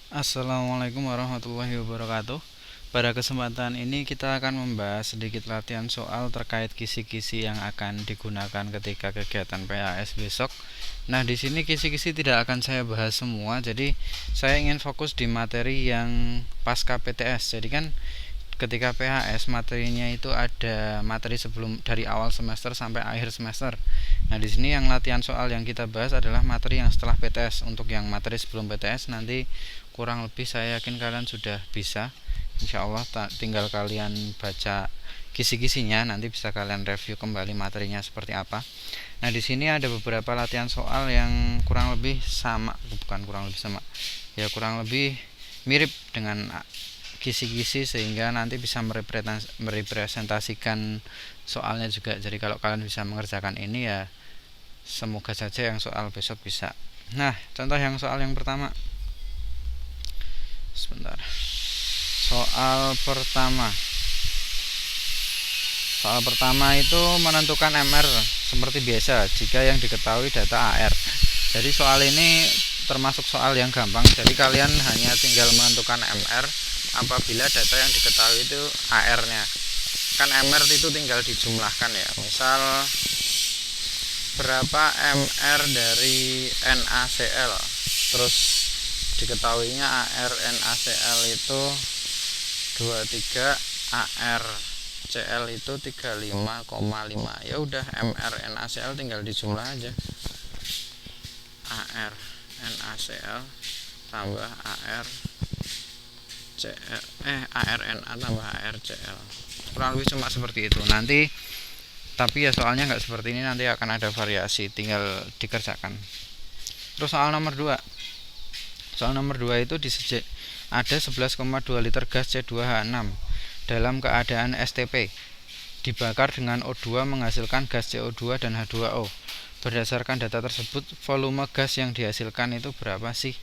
Assalamualaikum warahmatullahi wabarakatuh. Pada kesempatan ini kita akan membahas sedikit latihan soal terkait kisi-kisi yang akan digunakan ketika kegiatan PAS besok. Nah, di sini kisi-kisi tidak akan saya bahas semua, jadi saya ingin fokus di materi yang pasca PTS. Jadi kan ketika PHS materinya itu ada materi sebelum dari awal semester sampai akhir semester. Nah, di sini yang latihan soal yang kita bahas adalah materi yang setelah PTS. Untuk yang materi sebelum PTS nanti kurang lebih saya yakin kalian sudah bisa. Insya Allah tinggal kalian baca kisi-kisinya, nanti bisa kalian review kembali materinya seperti apa. Nah, di sini ada beberapa latihan soal yang kurang lebih sama, bukan kurang lebih sama. Ya, kurang lebih mirip dengan kisi-kisi sehingga nanti bisa merepresentasikan soalnya juga. Jadi kalau kalian bisa mengerjakan ini ya semoga saja yang soal besok bisa. Nah, contoh yang soal yang pertama. Sebentar. Soal pertama itu menentukan MR seperti biasa jika yang diketahui data AR. Jadi soal ini termasuk soal yang gampang. Jadi kalian hanya tinggal menentukan MR apabila data yang diketahui itu AR-nya. Kan MR itu tinggal dijumlahkan ya. Misal berapa MR dari NaCl. Terus diketahuinya AR NaCl itu 23, AR Cl itu 35,5. Ya udah, MR NaCl tinggal dijumlah aja. AR NaCl tambah AR Cl ARNA tambah ARCl. Kurang lebih cuma seperti itu. Nanti tapi ya soalnya nggak seperti ini, nanti akan ada variasi, tinggal dikerjakan. Terus soal nomor 2. Soal nomor 2 itu ada 11,2 liter gas C2H6 dalam keadaan STP dibakar dengan O2 menghasilkan gas CO2 dan H2O. Berdasarkan data tersebut, volume gas yang dihasilkan itu berapa sih?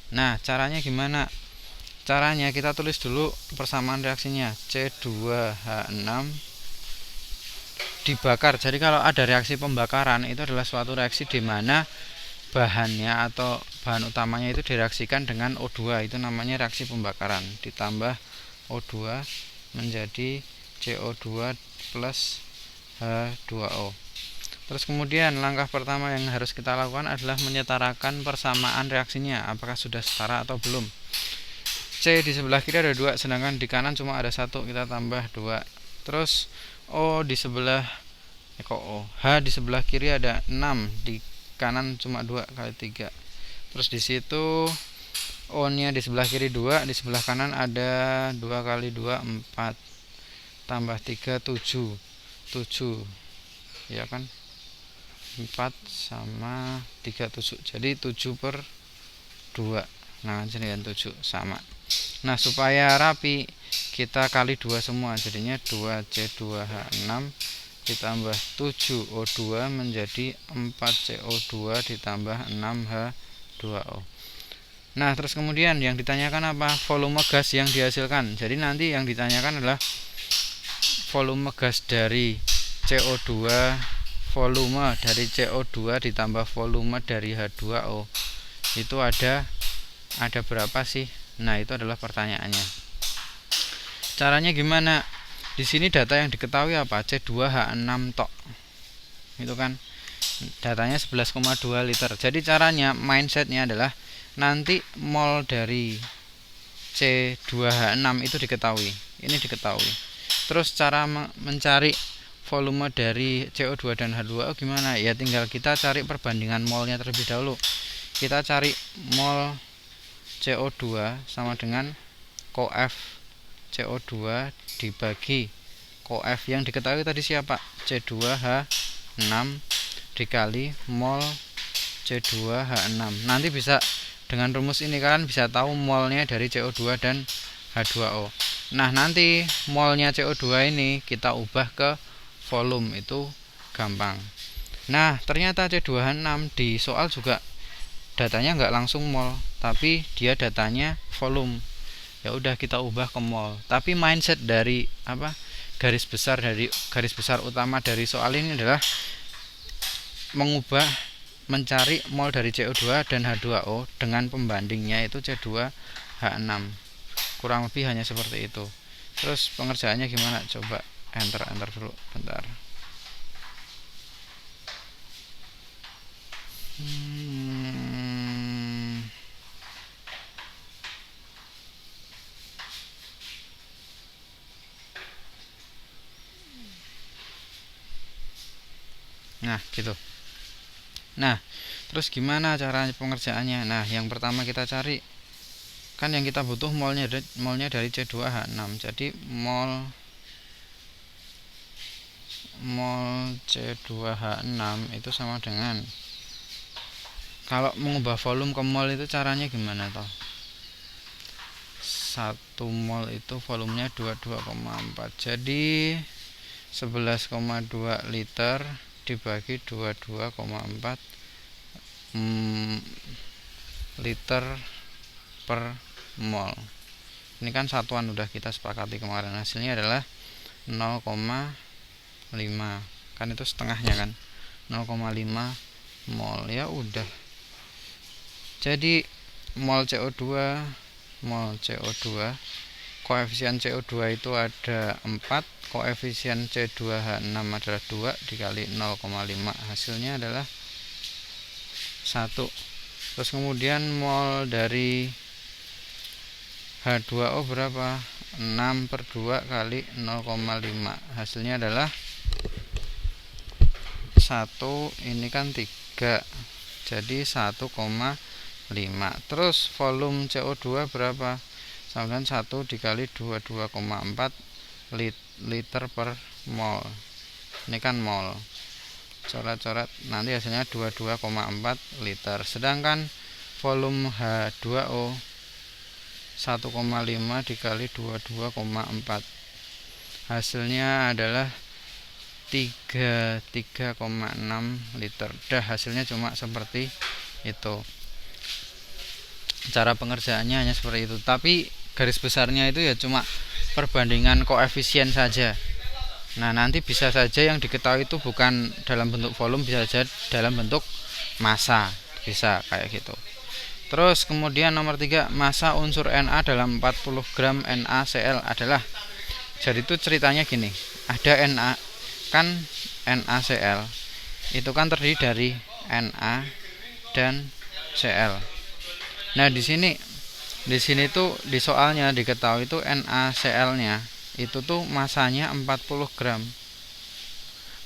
Nah, caranya gimana? Caranya kita tulis dulu persamaan reaksinya. C2H6 dibakar. Jadi kalau ada reaksi pembakaran itu adalah suatu reaksi di mana bahannya atau bahan utamanya itu direaksikan dengan O2, itu namanya reaksi pembakaran. Ditambah O2 menjadi CO2 plus H2O. Terus kemudian langkah pertama yang harus kita lakukan adalah menyetarakan persamaan reaksinya, apakah sudah setara atau belum. C di sebelah kiri ada 2, sedangkan di kanan cuma ada 1, kita tambah 2. Terus O di sebelah H di sebelah kiri ada 6, di kanan cuma 2 kali 3. Terus di situ O nya di sebelah kiri 2, di sebelah kanan ada 2 kali 2 4, tambah 3 7. Ya kan, 4 sama 3 7, jadi 7 per 2. Nah, jadikan 7 sama. Nah, supaya rapi kita kali 2 semua, jadinya 2C2H6 ditambah 7O2 menjadi 4CO2 ditambah 6H2O. Nah, terus kemudian yang ditanyakan apa? Volume gas yang dihasilkan. Jadi nanti yang ditanyakan adalah volume gas dari CO2, volume dari CO2 ditambah volume dari H2O. Itu ada berapa sih? Nah, itu adalah pertanyaannya. Caranya gimana? Di sini data yang diketahui apa? C2H6 tok. Itu kan datanya 11,2 liter. Jadi caranya, mindsetnya adalah nanti mol dari C2H6 itu diketahui. Ini diketahui. Terus cara mencari volume dari CO2 dan H2O gimana? Ya tinggal kita cari perbandingan molnya terlebih dahulu. Kita cari mol CO2 sama dengan koef CO2 dibagi koef yang diketahui tadi siapa? C2H6 dikali mol C2H6. Nanti bisa dengan rumus ini kalian bisa tahu molnya dari CO2 dan H2O. Nah, nanti molnya CO2 ini kita ubah ke volume, itu gampang. Nah, ternyata C2H6 di soal juga datanya nggak langsung mol, tapi dia datanya volume. Ya udah, kita ubah ke mol. Tapi mindset dari garis besar utama dari soal ini adalah mencari mol dari CO2 dan H2O dengan pembandingnya itu C2 H6. Kurang lebih hanya seperti itu. Terus pengerjaannya gimana? Coba enter dulu bentar. Nah gitu. Nah terus gimana cara pengerjaannya? Nah yang pertama kita cari, kan yang kita butuh molnya dari C2H6. Jadi mol C2H6 itu sama dengan, kalau mengubah volume ke mol itu caranya gimana toh? 1 mol itu volumenya 22,4. Jadi 11,2 liter dibagi 22,4 liter per mol. Ini kan satuan udah kita sepakati kemarin. Hasilnya adalah 0,5. Kan itu setengahnya kan. 0,5 mol. Ya udah. Jadi mol CO2 koefisien CO2 itu ada 4, koefisien C2H6 adalah 2 dikali 0,5, hasilnya adalah 1. Terus kemudian mol dari H2O berapa? 6/2 kali 0,5, hasilnya adalah 1. Ini kan 3, jadi 1,5. Terus volume CO2 berapa? Sama dengan 1 dikali 22,4 liter per mol. Ini kan mol. Coret-coret, nanti hasilnya 22,4 liter. Sedangkan volume H2O 1,5 dikali 22,4, hasilnya adalah 3,6 liter. Dah, hasilnya cuma seperti itu. Cara pengerjaannya hanya seperti itu. Tapi garis besarnya itu ya cuma perbandingan koefisien saja. Nah nanti bisa saja yang diketahui itu bukan dalam bentuk volume, bisa saja dalam bentuk massa, bisa kayak gitu. Terus kemudian nomor 3, massa unsur Na dalam 40 gram NaCl adalah. Jadi itu ceritanya gini, ada Na, kan NaCl itu kan terdiri dari Na dan Cl. Nah di sini tuh di soalnya diketahui itu NaCl-nya itu tuh masanya 40 gram.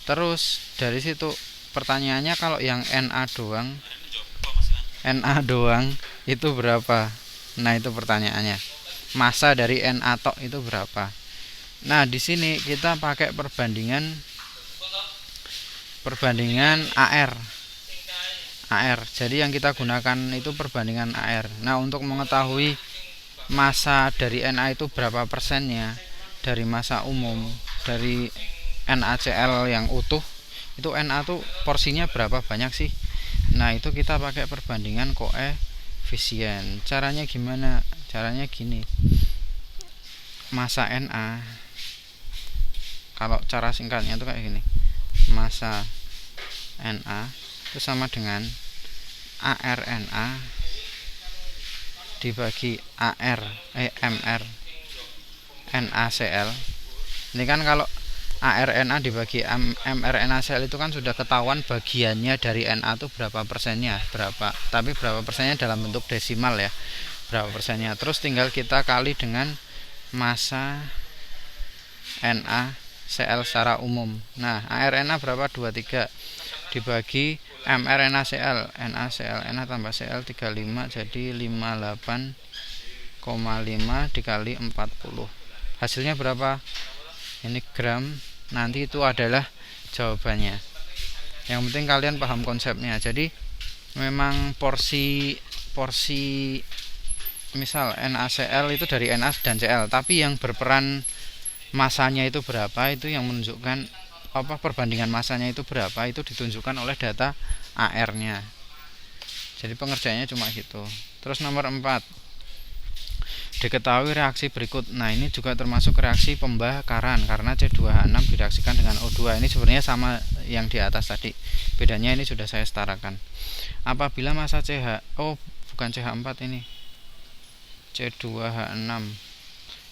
Terus dari situ pertanyaannya, kalau yang Na doang itu berapa? Nah itu pertanyaannya, massa dari Na tok itu berapa? Nah di sini kita pakai perbandingan AR. Jadi yang kita gunakan itu perbandingan AR. Nah untuk mengetahui massa dari Na itu berapa persennya dari massa umum dari NaCl yang utuh, itu Na tuh porsinya berapa banyak sih? Nah itu kita pakai perbandingan koefisien. Caranya gimana? Caranya gini, massa Na, kalau cara singkatnya itu kayak gini, massa Na itu sama dengan ARNA dibagi MR NaCl. Ini kan kalau ARNA dibagi MR NaCl itu kan sudah ketahuan bagiannya dari Na itu berapa persennya, tapi berapa persennya dalam bentuk desimal ya, berapa persennya. Terus tinggal kita kali dengan massa NaCl secara umum. Nah ARNA berapa? 23 dibagi MR NaCl Na tambah Cl 35, jadi 58,5 dikali 40, hasilnya berapa? Ini gram. Nanti itu adalah jawabannya. Yang penting kalian paham konsepnya. Jadi memang porsi misal NaCl itu dari Na dan Cl, tapi yang berperan masanya itu berapa, itu yang menunjukkan perbandingan masanya itu berapa, itu ditunjukkan oleh data AR-nya. Jadi pengerjaannya cuma gitu. Terus nomor 4, diketahui reaksi berikut. Nah ini juga termasuk reaksi pembakaran karena C2H6 direaksikan dengan O2. Ini sebenarnya sama yang di atas tadi, bedanya ini sudah saya setarakan. Apabila massa bukan CH4 ini, C2H6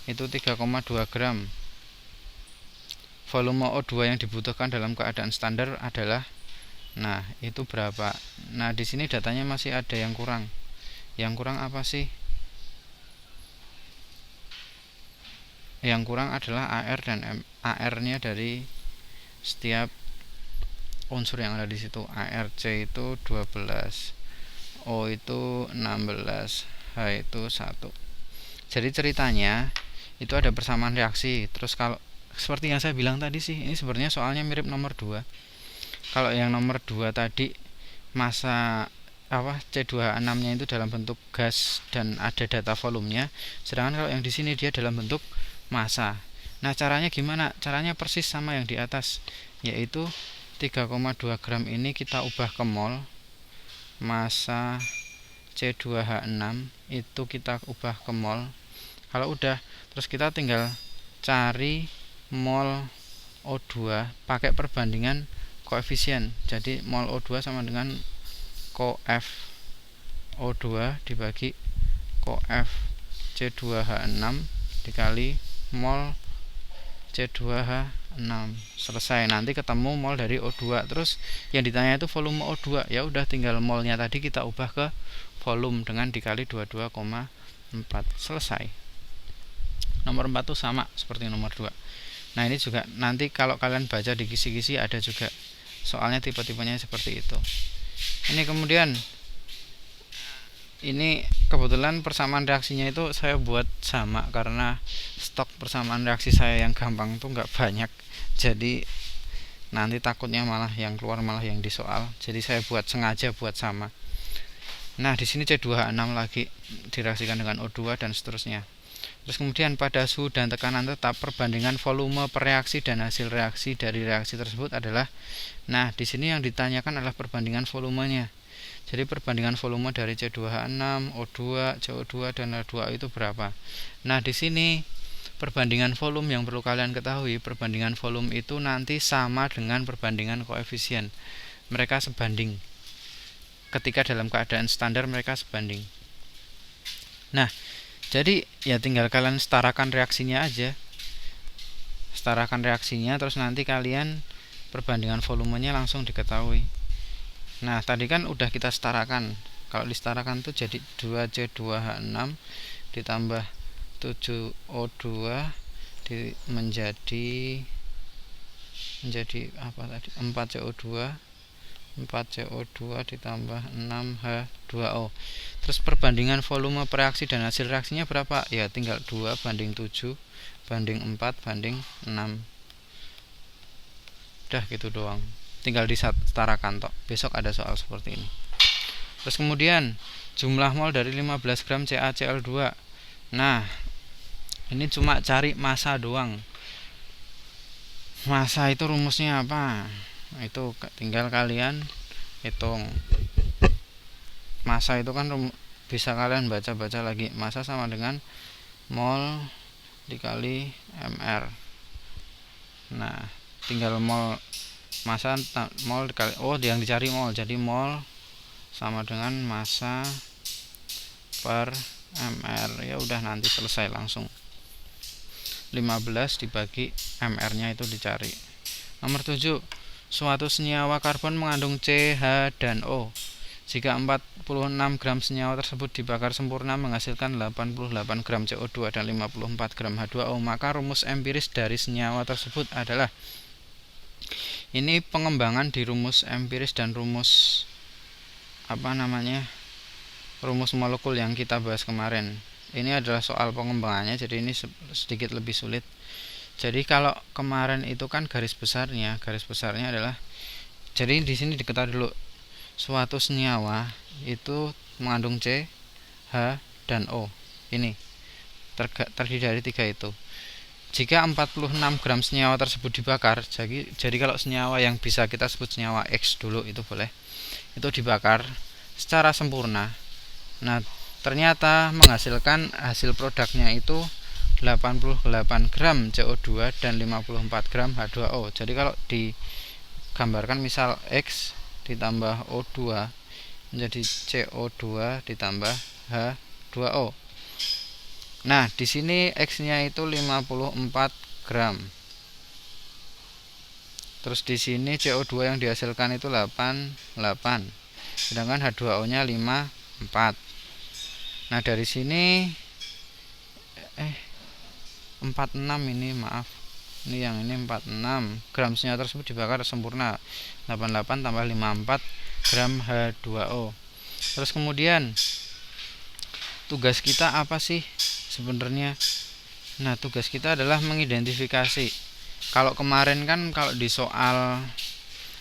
itu 3,2 gram. Volume O2 yang dibutuhkan dalam keadaan standar adalah, nah itu berapa? Nah di sini datanya masih ada yang kurang. Yang kurang apa sih? Yang kurang adalah AR dan AR-nya dari setiap unsur yang ada di situ. ARC itu 12, O itu 16, H itu 1. Jadi ceritanya itu ada persamaan reaksi. Terus kalau seperti yang saya bilang tadi sih, ini sebenarnya soalnya mirip nomor 2. Kalau yang nomor 2 tadi massa C2H6 nya itu dalam bentuk gas dan ada data volumenya, sedangkan kalau yang di sini dia dalam bentuk massa. Nah caranya gimana? Caranya persis sama yang di atas, yaitu 3,2 gram ini kita ubah ke mol. Massa C2H6 itu kita ubah ke mol. Kalau udah, terus kita tinggal cari mol O2 pakai perbandingan koefisien. Jadi mol O2 sama dengan koef O2 dibagi koef C2H6 dikali mol C2H6. Selesai. Nanti ketemu mol dari O2. Terus yang ditanya itu volume O2. Ya udah tinggal molnya tadi kita ubah ke volume dengan dikali 22,4. Selesai. Nomor 4 itu sama seperti nomor 2. Nah ini juga nanti kalau kalian baca di kisi-kisi ada juga soalnya tipe-tipenya seperti itu. Ini kemudian ini kebetulan persamaan reaksinya itu saya buat sama karena stok persamaan reaksi saya yang gampang tuh nggak banyak, jadi nanti takutnya malah yang keluar malah yang di soal, jadi saya sengaja buat sama. Nah di sini C2H6 lagi direaksikan dengan O2 dan seterusnya. Terus kemudian pada suhu dan tekanan tetap perbandingan volume per reaksi dan hasil reaksi dari reaksi tersebut adalah, nah di sini yang ditanyakan adalah perbandingan volumenya. Jadi perbandingan volume dari C2H6, O2, CO2 dan H2O itu berapa? Nah di sini perbandingan volume yang perlu kalian ketahui, perbandingan volume itu nanti sama dengan perbandingan koefisien. Mereka sebanding. Ketika dalam keadaan standar mereka sebanding. Nah jadi ya tinggal kalian setarakan reaksinya aja. Setarakan reaksinya terus nanti kalian perbandingan volumenya langsung diketahui. Nah tadi kan udah kita setarakan. Kalau disetarakan tuh jadi 2C2H6 ditambah 7O2 menjadi apa tadi? 4CO2 ditambah 6H2O. Terus perbandingan volume per reaksi dan hasil reaksinya berapa? Ya tinggal 2 banding 7 banding 4 banding 6. Udah gitu doang. Tinggal disetarakan tok. Besok ada soal seperti ini. Terus kemudian jumlah mol dari 15 gram CaCl2. Nah ini cuma cari massa doang. Massa itu rumusnya apa? Itu tinggal kalian hitung. Massa itu kan bisa kalian baca-baca lagi. Massa sama dengan mol dikali mr. Nah tinggal mol massa mol dikali yang dicari mol, jadi mol sama dengan massa per mr. Ya udah nanti selesai langsung 15 dibagi mr nya itu dicari. Nomor 7, suatu senyawa karbon mengandung C, H, dan O. Jika 46 gram senyawa tersebut dibakar sempurna menghasilkan 88 gram CO2 dan 54 gram H2O, maka rumus empiris dari senyawa tersebut adalah, ini pengembangan di rumus empiris dan rumus rumus molekul yang kita bahas kemarin. Ini adalah soal pengembangannya, jadi ini sedikit lebih sulit. Jadi kalau kemarin itu kan garis besarnya adalah, jadi di sini diketahui dulu suatu senyawa itu mengandung C, H, dan O. Ini terdiri dari 3 itu. Jika 46 gram senyawa tersebut dibakar, jadi kalau senyawa yang bisa kita sebut senyawa X dulu itu boleh, itu dibakar secara sempurna. Nah ternyata menghasilkan hasil produknya itu 88 gram CO2 dan 54 gram H2O. Jadi kalau digambarkan misal X ditambah O2 menjadi CO2 ditambah H2O. Nah, di sini X-nya itu 54 gram. Terus di sini CO2 yang dihasilkan itu 88. Sedangkan H2O-nya 54. Nah, dari sini 46 ini, maaf. Ini yang ini 46. Gramsnya tersebut dibakar sempurna. 88 tambah 54 gram H2O. Terus kemudian tugas kita apa sih sebenarnya? Nah, tugas kita adalah mengidentifikasi. Kalau kemarin kan kalau di soal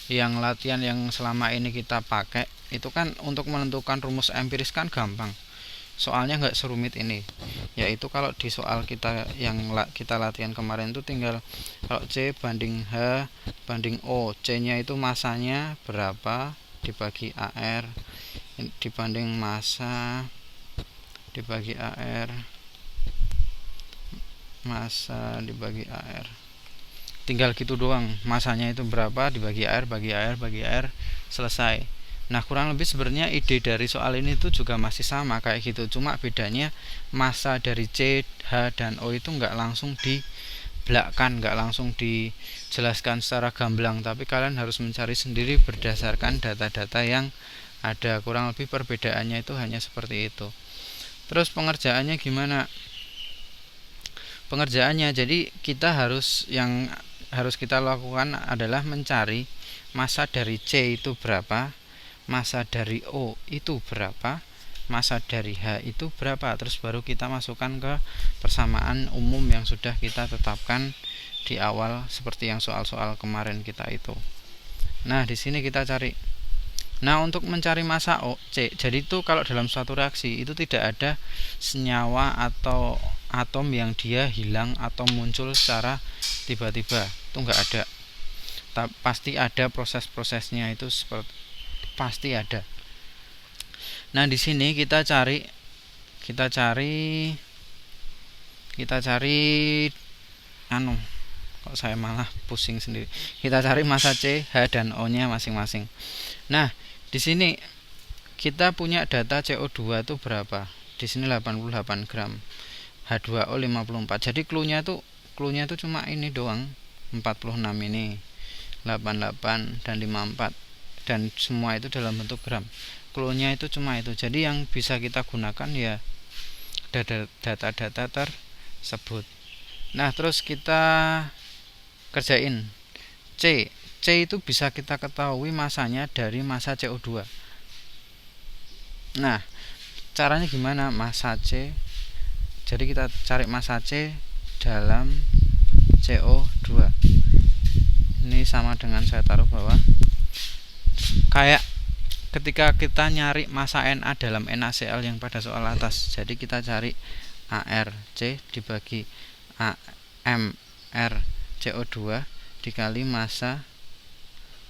yang latihan yang selama ini kita pakai itu kan untuk menentukan rumus empiris kan gampang. Soalnya nggak serumit ini. Yaitu kalau di soal kita yang kita latihan kemarin itu tinggal kalau C banding H banding O, C-nya itu masanya berapa dibagi AR dibanding massa dibagi AR, massa dibagi AR. Tinggal gitu doang, masanya itu berapa dibagi AR bagi AR bagi AR, selesai. Nah, kurang lebih sebenarnya ide dari soal ini tuh juga masih sama kayak gitu, cuma bedanya massa dari C, H, dan O itu nggak langsung dibelakkan, nggak langsung dijelaskan secara gamblang, tapi kalian harus mencari sendiri berdasarkan data-data yang ada. Kurang lebih perbedaannya itu hanya seperti itu. Terus pengerjaannya gimana? Pengerjaannya, jadi kita harus kita lakukan adalah mencari massa dari C itu berapa, massa dari O itu berapa, massa dari H itu berapa. Terus baru kita masukkan ke persamaan umum yang sudah kita tetapkan di awal seperti yang soal-soal kemarin kita itu. Nah, di sini kita cari. Nah, untuk mencari massa O, C, jadi itu kalau dalam suatu reaksi itu tidak ada senyawa atau atom yang dia hilang atau muncul secara tiba-tiba, itu enggak ada. Pasti ada proses-prosesnya, itu seperti pasti ada. Nah, di sini kita cari kok saya malah pusing sendiri. Kita cari massa C, H, dan O-nya masing-masing. Nah, di sini kita punya data CO2 itu berapa? Di sini 88 gram. H2O 54. Jadi clue-nya itu cuma ini doang. 46 ini. 88 dan 54. Dan semua itu dalam bentuk gram. Clue-nya itu cuma itu. Jadi yang bisa kita gunakan ya data-data tersebut. Nah, terus kita kerjain C itu bisa kita ketahui masanya dari massa CO2. Nah, caranya gimana? Massa C, jadi kita cari massa C dalam CO2. Ini sama dengan saya taruh bawah. Kayak ketika kita nyari massa Na dalam NaCl yang pada soal atas. Jadi kita cari ArC dibagi AmR CO2 dikali massa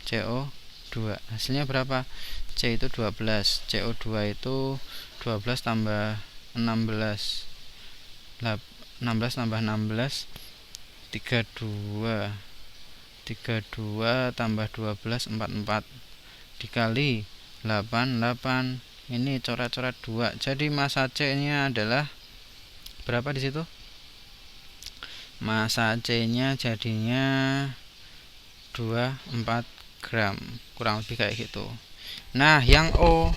CO2. Hasilnya berapa? C itu 12, CO2 itu 12 tambah 16, 16 tambah 16 32, 32 tambah 12 44 dikali 88. Ini coret-coret 2. Jadi massa C nya adalah berapa di situ? Massa C nya jadinya 24 gram, kurang lebih kayak gitu. Nah, yang O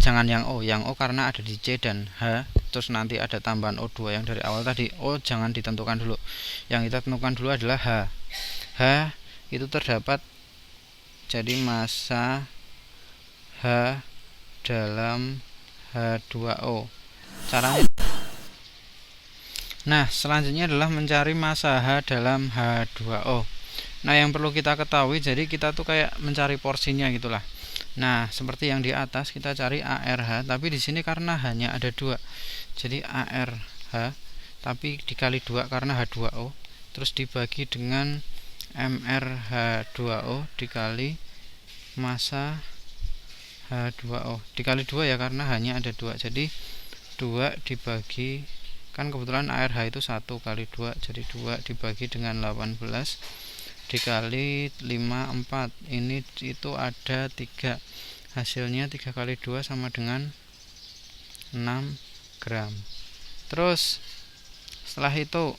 jangan yang O karena ada di C dan H, terus nanti ada tambahan O2 yang dari awal tadi. O jangan ditentukan dulu. Yang kita tentukan dulu adalah H. H itu terdapat, jadi massa H dalam H2O. Caranya, nah, selanjutnya adalah mencari massa H dalam H2O. Nah, yang perlu kita ketahui, jadi kita tuh kayak mencari porsinya gitulah. Nah, seperti yang di atas kita cari ARH, tapi di sini karena hanya ada 2. Jadi ARH tapi dikali 2 karena H2O, terus dibagi dengan MrH2O dikali massa H2O dikali 2 ya, karena hanya ada 2. Jadi 2 dibagi, kan kebetulan ARH itu 1 kali 2, jadi 2 dibagi dengan 18 dikali 54. Ini itu ada 3. Hasilnya 3 kali 2 sama dengan 6 gram. Terus setelah itu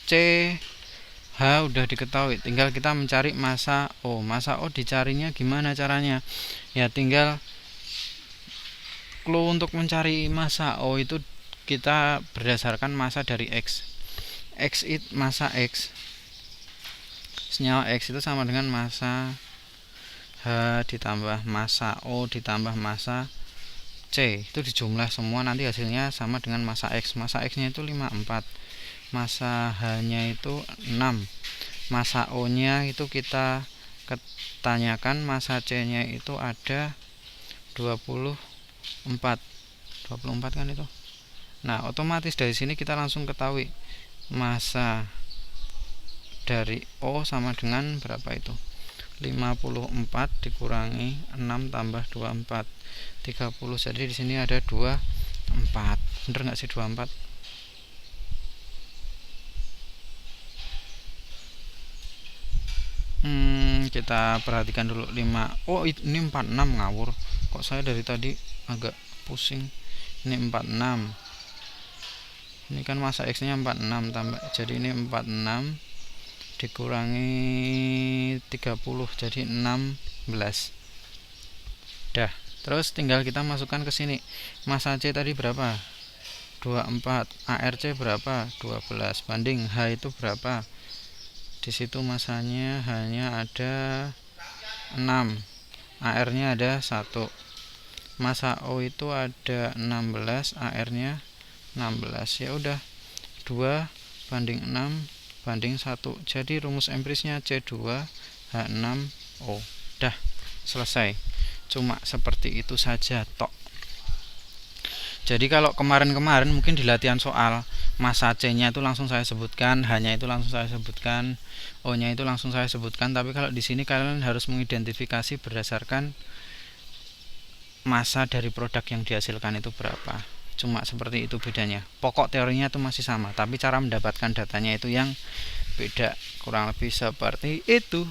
CH udah diketahui, tinggal kita mencari massa O. Massa O dicarinya gimana caranya? Ya tinggal clue untuk mencari massa O itu kita berdasarkan massa dari X. Massa X, senyawa X itu sama dengan massa H ditambah massa O ditambah massa C, itu dijumlah semua, nanti hasilnya sama dengan massa X. Massa X nya itu 54, massa H nya itu 6, massa O nya itu kita tanyakan, massa C nya itu ada 24 kan itu. Nah otomatis dari sini kita langsung ketahui massa dari O sama dengan berapa itu, 54 dikurangi 6 tambah 24 30. Jadi di sini ada 24. Bener nggak sih 24? Kita perhatikan dulu 5. Oh, ini 46, ngawur. Kok saya dari tadi agak pusing. Ini 46. Ini kan massa X-nya 46 tambah. Jadi ini 46 dikurangi 30 jadi 16. Dah. Terus tinggal kita masukkan ke sini. Massa C tadi berapa? 24. ARC berapa? 12 banding H itu berapa? Di situ massanya hanya ada 6. AR-nya ada 1. Massa O itu ada 16, AR-nya 16. Ya udah. 2 banding 6 banding 1. Jadi rumus empirisnya C2H6O. Dah, selesai. Cuma seperti itu saja tok. Jadi kalau kemarin-kemarin mungkin di latihan soal massa C-nya itu langsung saya sebutkan, H-nya itu langsung saya sebutkan, O-nya itu langsung saya sebutkan, tapi kalau di sini kalian harus mengidentifikasi berdasarkan massa dari produk yang dihasilkan itu berapa. Cuma seperti itu bedanya. Pokok teorinya itu masih sama, tapi cara mendapatkan datanya itu yang beda. Kurang lebih seperti itu.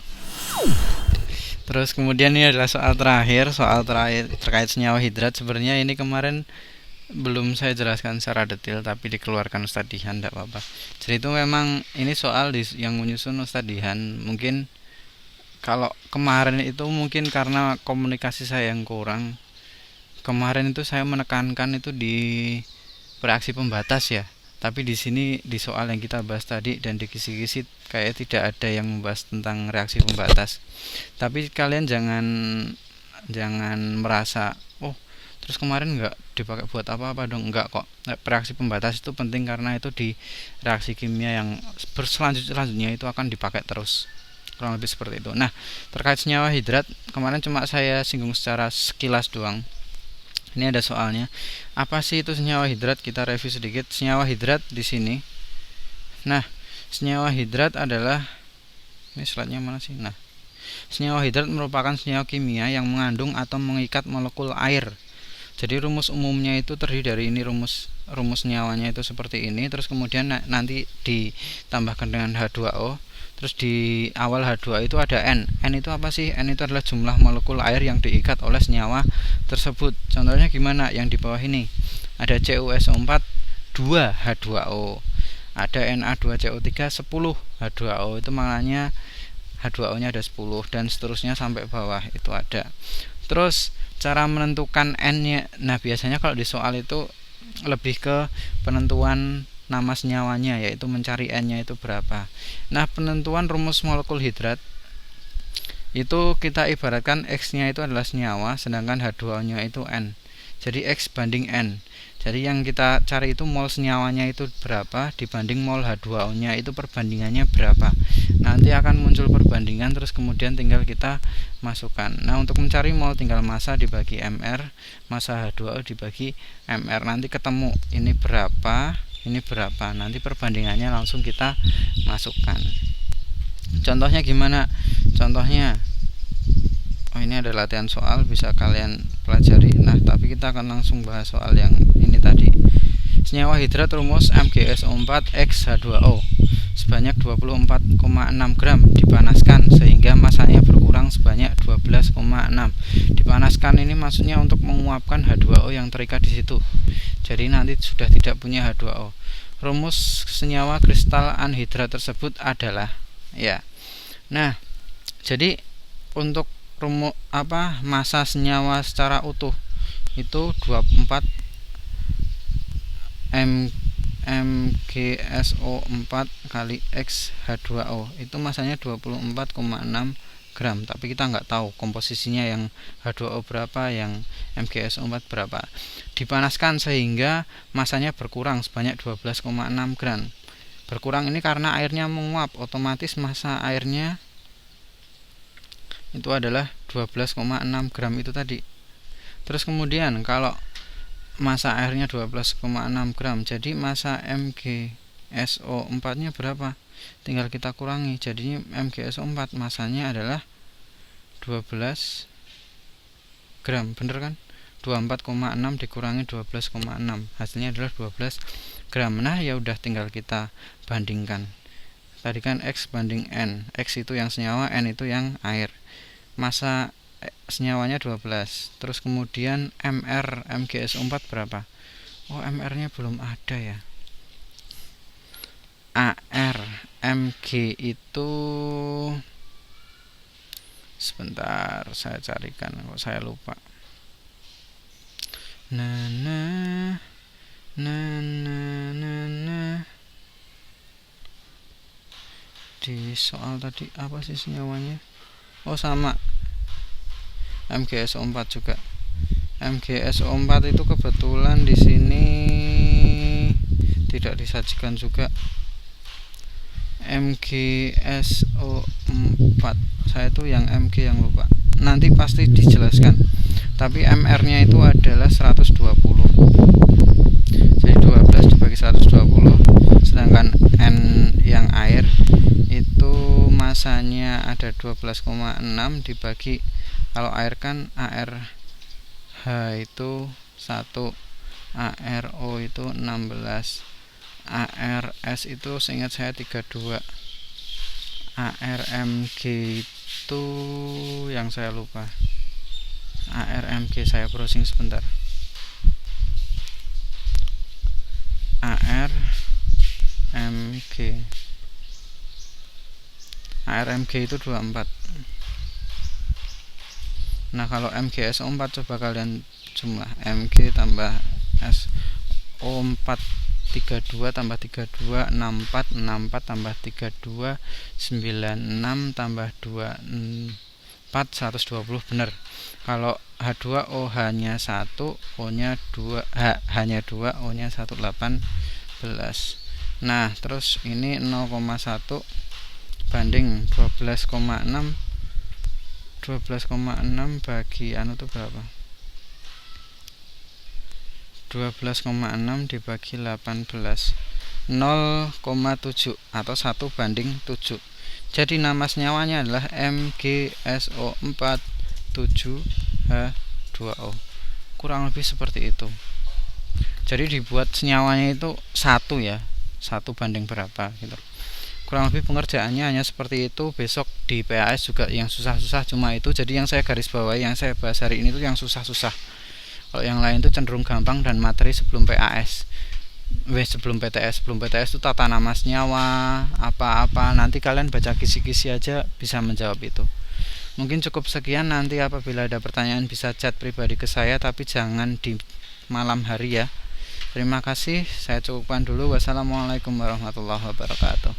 Terus kemudian ini adalah soal terakhir terkait senyawa hidrat. Sebenarnya ini kemarin belum saya jelaskan secara detail, tapi dikeluarkan Ustadz Dihan, tidak apa-apa. Jadi itu memang ini soal yang menyusun Ustadz Dihan. Mungkin kalau kemarin itu mungkin karena komunikasi saya yang kurang. Kemarin itu saya menekankan itu di reaksi pembatas ya. Tapi di sini di soal yang kita bahas tadi dan di kisi-kisi kayak tidak ada yang membahas tentang reaksi pembatas. Tapi kalian jangan merasa terus kemarin nggak dipakai buat apa-apa dong. Enggak kok. Reaksi pembatas itu penting karena itu di reaksi kimia yang selanjutnya itu akan dipakai terus. Kurang lebih seperti itu. Nah, terkait senyawa hidrat kemarin cuma saya singgung secara sekilas doang. Ini ada soalnya. Apa sih itu senyawa hidrat? Kita review sedikit. Senyawa hidrat di sini. Nah, senyawa hidrat adalah, ini slide-nya mana sih? Nah, senyawa hidrat merupakan senyawa kimia yang mengandung atau mengikat molekul air. Jadi rumus umumnya itu terdiri dari ini, rumus senyawanya itu seperti ini. Terus kemudian nanti ditambahkan dengan H2O. Terus di awal H2 itu ada N. N itu apa sih? N itu adalah jumlah molekul air yang diikat oleh senyawa tersebut. Contohnya gimana? Yang di bawah ini ada CuSO4 2 H2O, ada Na2CO3 10 H2O. Itu maknanya H2O nya ada 10 dan seterusnya sampai bawah itu ada. Terus cara menentukan N nya, nah biasanya kalau di soal itu lebih ke penentuan nama senyawanya, yaitu mencari N-nya itu berapa. Nah, penentuan rumus molekul hidrat itu kita ibaratkan X-nya itu adalah senyawa, sedangkan H2O-nya itu N. Jadi X banding N. Jadi yang kita cari itu mol senyawanya itu berapa dibanding mol H2O-nya, itu perbandingannya berapa. Nanti akan muncul perbandingan, terus kemudian tinggal kita masukkan. Nah, untuk mencari mol tinggal massa dibagi MR, massa H2O dibagi MR. Nanti ketemu ini berapa, ini berapa, nanti perbandingannya langsung kita masukkan. Contohnya gimana? Contohnya, ini ada latihan soal, bisa kalian pelajari. Nah, tapi kita akan langsung bahas soal yang ini tadi. Senyawa hidrat rumus MgSO4X H2O sebanyak 24,6 gram dipanaskan sehingga masanya berkurang sebanyak 12,6. Dipanaskan ini maksudnya untuk menguapkan H2O yang terikat di situ. Jadi nanti sudah tidak punya H2O. Rumus senyawa kristal anhidrat tersebut adalah ya. Nah, jadi untuk massa senyawa secara utuh itu 24 MgSO4 kali X H2O. Itu massanya 24,6 gram, tapi kita nggak tahu komposisinya yang H2O berapa, yang MgSO4 berapa. Dipanaskan sehingga masanya berkurang sebanyak 12,6 gram. Berkurang ini karena airnya menguap, otomatis massa airnya itu adalah 12,6 gram itu tadi. Terus kemudian kalau massa airnya 12,6 gram, jadi massa MgSO4 nya berapa? Tinggal kita kurangi, jadinya MgSO4 massanya adalah 12 gram, bener kan? 24,6 dikurangi 12,6, hasilnya adalah 12 gram. Nah, ya udah tinggal kita bandingkan. Tadi kan X banding N, X itu yang senyawa, N itu yang air. Massa senyawanya 12. Terus kemudian MR MgSO4 berapa? Oh, MR nya belum ada ya. AR Mg itu sebentar saya carikan, kok saya lupa. Di soal tadi apa sih senyawanya? Oh, sama MgSO4 juga. MgSO4 itu kebetulan di sini tidak disajikan juga. MgSO4 saya tuh yang Mg yang lupa, nanti pasti dijelaskan. Tapi MR nya itu adalah 120, jadi 12 dibagi 120, sedangkan N yang air itu masanya ada 12,6 dibagi, kalau air kan ARH itu 1, ARO itu 16, ARS itu seingat saya 32, ARMG itu yang saya lupa. ARMG saya browsing sebentar. ARMG itu 24. Nah, kalau MgSO4 coba kalian jumlah Mg tambah SO4 32 tambah 32 64, 64 tambah 32 96 tambah 24 120, benar. Kalau H2O hanya 1, O nya 2, hanya 2, O nya 1, 18. Nah, terus ini 0,1 banding 12,6 bagi anu itu berapa? 12,6 dibagi 18, 0,7 atau 1 banding 7. Jadi nama senyawanya adalah MgSO4 7H2O. Kurang lebih seperti itu. Jadi dibuat senyawanya itu 1 ya, 1 banding berapa gitu. Kurang lebih pengerjaannya hanya seperti itu. Besok di PAS juga yang susah-susah cuma itu. Jadi yang saya garis bawahi, yang saya bahas hari ini tuh yang susah-susah. Kalau yang lain itu cenderung gampang dan materi sebelum PAS. Sebelum PTS itu tata nama senyawa, apa-apa. Nanti kalian baca kisi-kisi aja bisa menjawab itu. Mungkin cukup sekian, nanti apabila ada pertanyaan bisa chat pribadi ke saya, tapi jangan di malam hari ya. Terima kasih, saya cukupkan dulu. Wassalamualaikum warahmatullahi wabarakatuh.